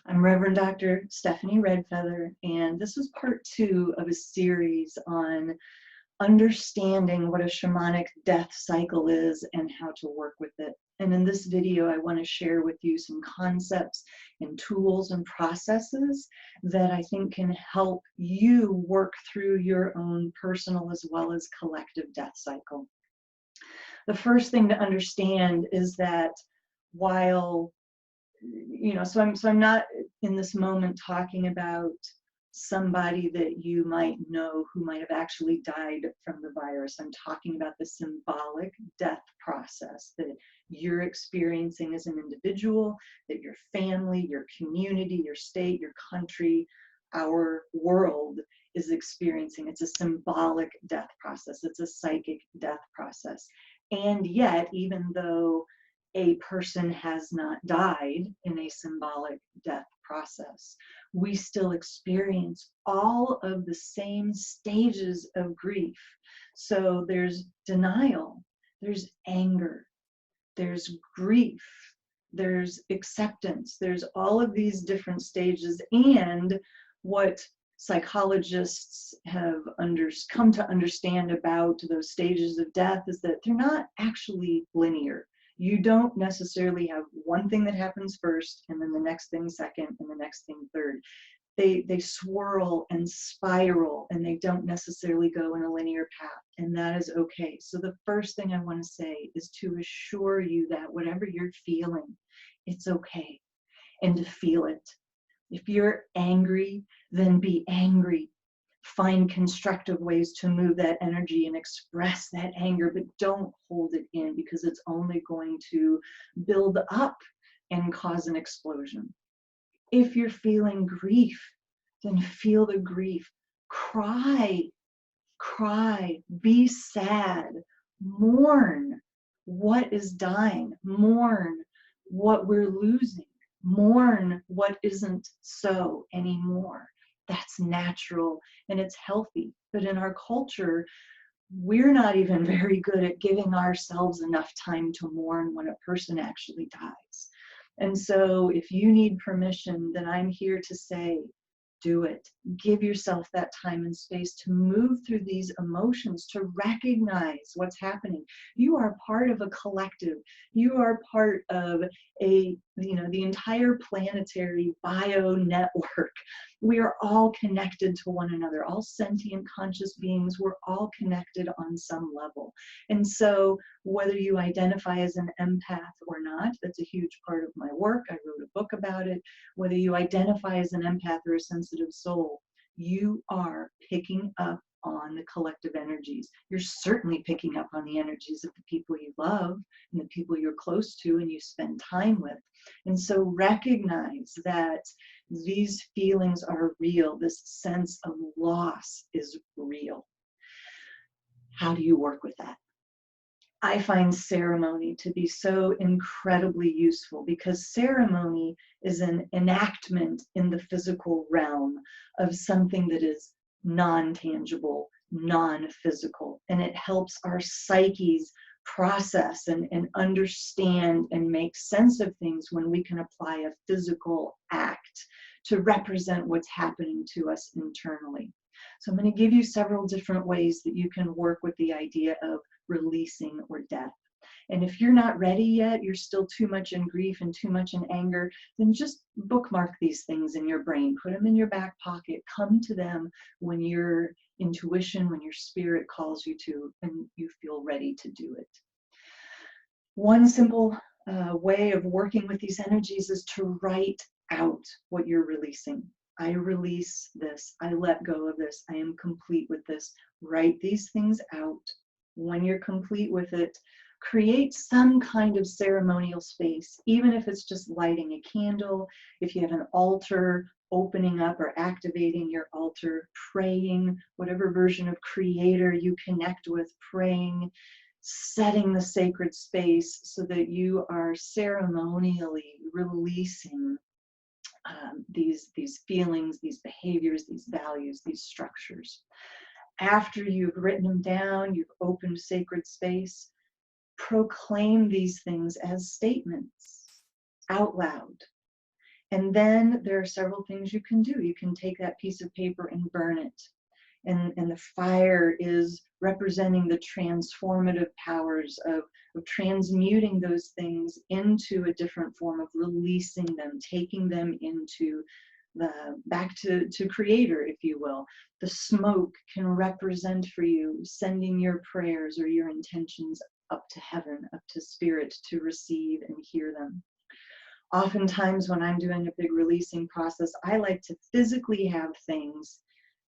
I'm Reverend Dr. Stephanie Redfeather, and this is part 2 of a series on understanding what a shamanic death cycle is and how to work with it. And in this video, I want to share with you some concepts and tools and processes that I think can help you work through your own personal as well as collective death cycle. The first thing to understand is that while so I'm not in this moment talking about somebody that you might know who might have actually died from the virus. I'm talking about the symbolic death process that you're experiencing as an individual, that your family, your community, your state, your country, our world is experiencing. It's a symbolic death process. It's a psychic death process. And yet, even though a person has not died in a symbolic death process, we still experience all of the same stages of grief. So there's denial, there's anger, there's grief, there's acceptance, there's all of these different stages. And what psychologists have come to understand about those stages of death is that they're not actually linear. You don't necessarily have one thing that happens first and then the next thing second and the next thing third. They swirl and spiral, and they don't necessarily go in a linear path, and that is okay. So the first thing I want to say is to assure you that whatever you're feeling, it's okay, and to feel it. If you're angry, then be angry. Find constructive ways to move that energy and express that anger, but don't hold it in, because it's only going to build up and cause an explosion. If you're feeling grief, then feel the grief. Cry, be sad, mourn what is dying, mourn what we're losing, mourn what isn't so anymore. That's natural and it's healthy. But in our culture, we're not even very good at giving ourselves enough time to mourn when a person actually dies. And so if you need permission, then I'm here to say, do it. Give yourself that time and space to move through these emotions, to recognize what's happening. You are part of a collective. You are part of the entire planetary bio network. We are all connected to one another, all sentient conscious beings. We're all connected on some level. And so whether you identify as an empath or not, that's a huge part of my work. I wrote a book about it. Whether you identify as an empath or a sensitive soul, you are picking up on the collective energies. You're certainly picking up on the energies of the people you love and the people you're close to and you spend time with. And so recognize that these feelings are real. This sense of loss is real. How do you work with that? I find ceremony to be so incredibly useful, because ceremony is an enactment in the physical realm of something that is non-tangible, non-physical, and it helps our psyches process and understand and make sense of things when we can apply a physical act to represent what's happening to us internally. So I'm going to give you several different ways that you can work with the idea of releasing or death. And if you're not ready yet, you're still too much in grief and too much in anger, then just bookmark these things in your brain, put them in your back pocket, come to them when your intuition, when your spirit calls you to, and you feel ready to do it. One simple way of working with these energies is to write out what you're releasing. I release this. I let go of this. I am complete with this. Write these things out. When you're complete with it, create some kind of ceremonial space, even if it's just lighting a candle, if you have an altar, opening up or activating your altar, praying, whatever version of creator you connect with, praying, setting the sacred space so that you are ceremonially releasing these feelings, these behaviors, these values, these structures. After you've written them down, you've opened sacred space, proclaim these things as statements out loud. And then there are several things you can do. You can take that piece of paper and burn it. And the fire is representing the transformative powers of transmuting those things into a different form, of releasing them, taking them into the back to creator, if you will. The smoke can represent for you sending your prayers or your intentions up to heaven, up to spirit, to receive and hear them. Oftentimes when I'm doing a big releasing process, I like to physically have things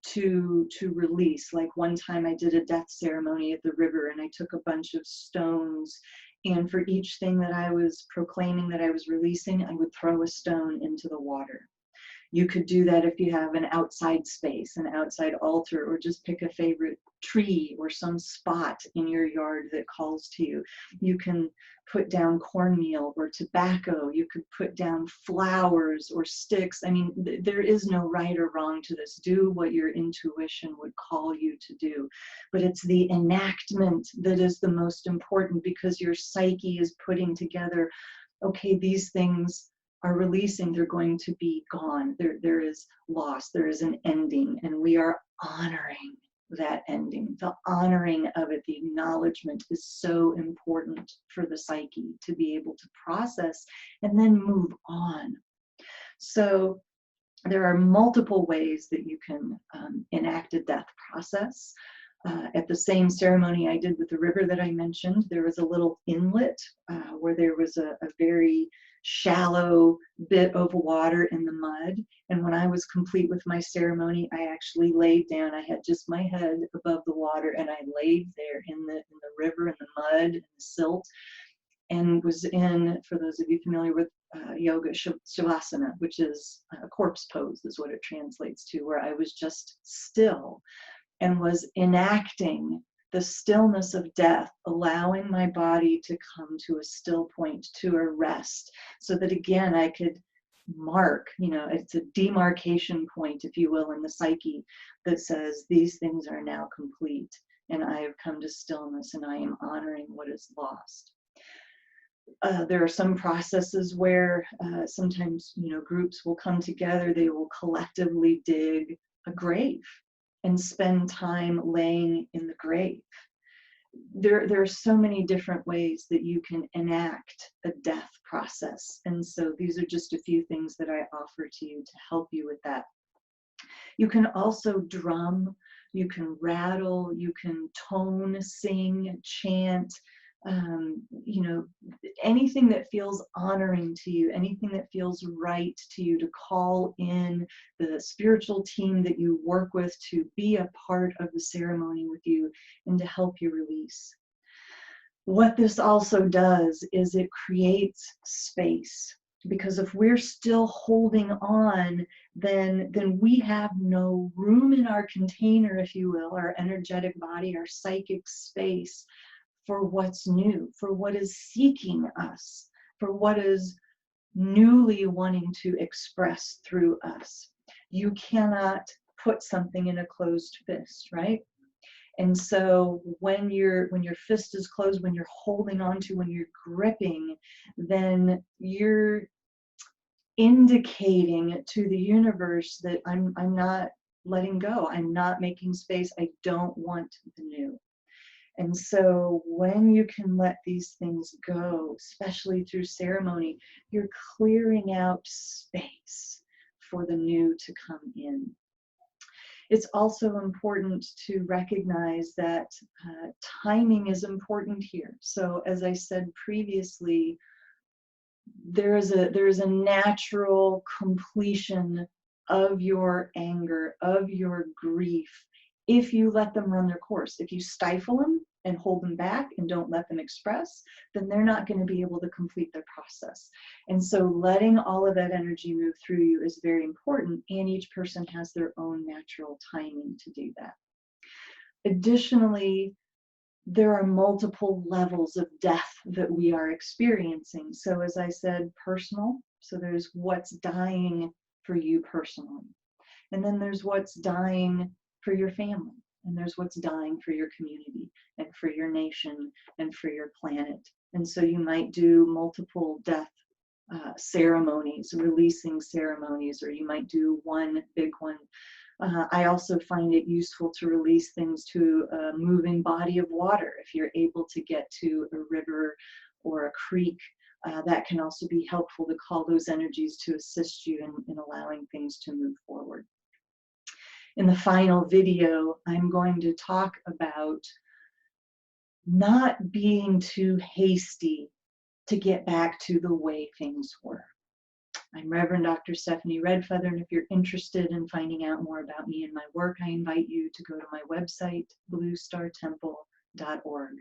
to release. Like one time I did a death ceremony at the river, and I took a bunch of stones, and for each thing that I was proclaiming that I was releasing, I would throw a stone into the water. You could do that if you have an outside space, an outside altar, or just pick a favorite tree or some spot in your yard that calls to you. You can put down cornmeal or tobacco. You could put down flowers or sticks. I mean, there is no right or wrong to this. Do what your intuition would call you to do. But it's the enactment that is the most important, because your psyche is putting together, okay, these things are releasing, they're going to be gone. There is loss, there is an ending, and we are honoring that ending. The honoring of it, the acknowledgement, is so important for the psyche to be able to process and then move on. So there are multiple ways that you can enact a death process. At the same ceremony I did with the river that I mentioned, there was a little inlet where there was a very shallow bit of water in the mud. And when I was complete with my ceremony, I actually laid down. I had just my head above the water, and I laid there in the river, in the mud, in the silt, and was in, for those of you familiar with yoga, shavasana, which is a corpse pose, is what it translates to, where I was just still and was enacting the stillness of death, allowing my body to come to a still point, to a rest, so that again I could mark, it's a demarcation point, if you will, in the psyche that says these things are now complete, and I have come to stillness, and I am honoring what is lost. There are some processes where sometimes groups will come together, they will collectively dig a grave and spend time laying in the grave. There are so many different ways that you can enact a death process. And so these are just a few things that I offer to you to help you with that. You can also drum, you can rattle, you can tone, sing, chant, anything that feels honoring to you, anything that feels right to you, to call in the spiritual team that you work with to be a part of the ceremony with you and to help you release. What this also does is it creates space, because if we're still holding on, then we have no room in our container, if you will, our energetic body, our psychic space, for what's new, for what is seeking us, for what is newly wanting to express through us. You cannot put something in a closed fist, right? And so when your fist is closed, when you're holding on to, when you're gripping, then you're indicating to the universe that I'm not letting go. I'm not making space. I don't want the new. And so when you can let these things go, especially through ceremony, you're clearing out space for the new to come in. It's also important to recognize that timing is important here. So as I said previously, there is a natural completion of your anger, of your grief, if you let them run their course. If you stifle them and hold them back and don't let them express, then they're not going to be able to complete their process. And so letting all of that energy move through you is very important, and each person has their own natural timing to do that. Additionally, there are multiple levels of death that we are experiencing. So as I said, personal. So there's what's dying for you personally. And then there's what's dying for your family. And there's what's dying for your community and for your nation and for your planet. And so you might do multiple death ceremonies, releasing ceremonies, or you might do one big one. I also find it useful to release things to a moving body of water. If you're able to get to a river or a creek, that can also be helpful to call those energies to assist you in allowing things to move forward. In the final video, I'm going to talk about not being too hasty to get back to the way things were. I'm Reverend Dr. Stephanie Redfeather, and if you're interested in finding out more about me and my work, I invite you to go to my website, bluestartemple.org.